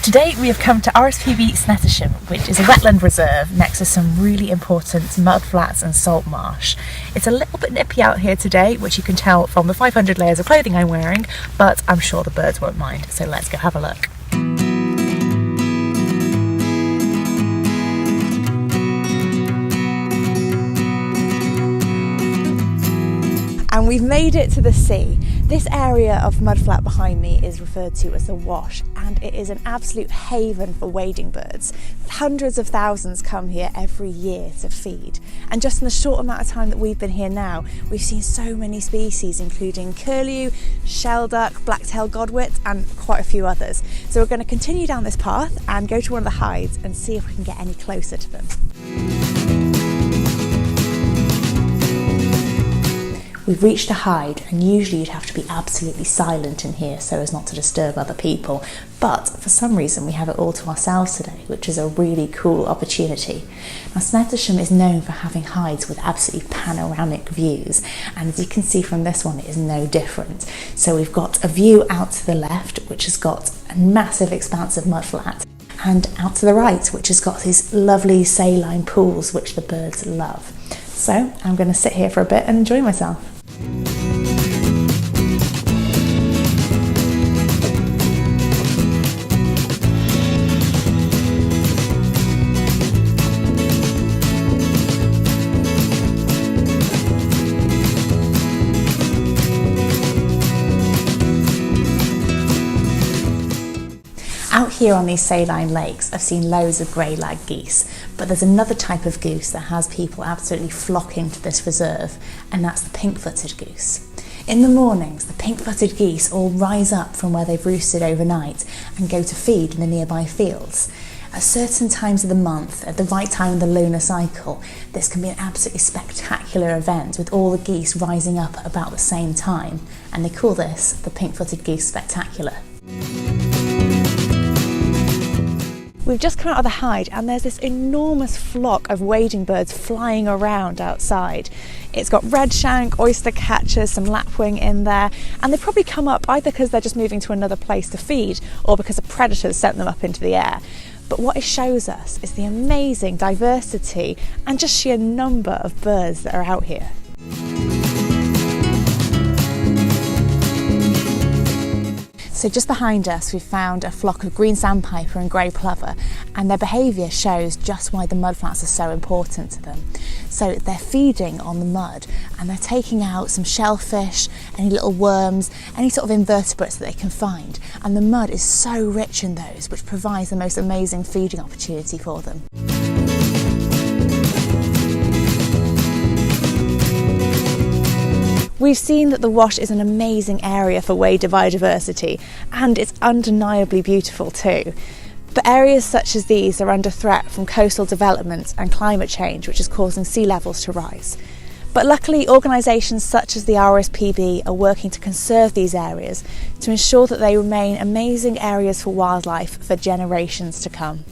Today we have come to RSPB Snettisham, which is a wetland reserve next to some really important mudflats and salt marsh. It's a little bit nippy out here today, which you can tell from the 500 layers of clothing I'm wearing, but I'm sure the birds won't mind, so let's go have a look. And we've made it to the sea. This area of mudflat behind me is referred to as the Wash, and it is an absolute haven for wading birds. Hundreds of thousands come here every year to feed. And just in the short amount of time that we've been here now, we've seen so many species, including curlew, shelduck, black-tailed godwit, and quite a few others. So we're going to continue down this path and go to one of the hides and see if we can get any closer to them. We've reached a hide, and usually you'd have to be absolutely silent in here so as not to disturb other people, but for some reason we have it all to ourselves today, which is a really cool opportunity. Now, Snettisham is known for having hides with absolutely panoramic views, and as you can see from this one, it is no different. So we've got a view out to the left, which has got a massive expanse of mudflat, and out to the right, which has got these lovely saline pools which the birds love. So I'm going to sit here for a bit and enjoy myself. Out here on these saline lakes, I've seen loads of grey-lag geese, but there's another type of goose that has people absolutely flocking to this reserve, and that's the pink-footed goose. In the mornings, the pink-footed geese all rise up from where they've roosted overnight and go to feed in the nearby fields. At certain times of the month, at the right time of the lunar cycle, this can be an absolutely spectacular event with all the geese rising up at about the same time, and they call this the pink-footed goose spectacular. We've just come out of the hide and there's this enormous flock of wading birds flying around outside. It's got redshank, oyster catchers, some lapwing in there, and they probably come up either because they're just moving to another place to feed or because a predator sent them up into the air. But what it shows us is the amazing diversity and just sheer number of birds that are out here. So just behind us we've found a flock of green sandpiper and grey plover, and their behaviour shows just why the mudflats are so important to them. So they're feeding on the mud and they're taking out some shellfish, any little worms, any sort of invertebrates that they can find, and the mud is so rich in those, which provides the most amazing feeding opportunity for them. We've seen that the Wash is an amazing area for wader biodiversity, and it's undeniably beautiful too. But areas such as these are under threat from coastal development and climate change, which is causing sea levels to rise. But luckily, organisations such as the RSPB are working to conserve these areas to ensure that they remain amazing areas for wildlife for generations to come.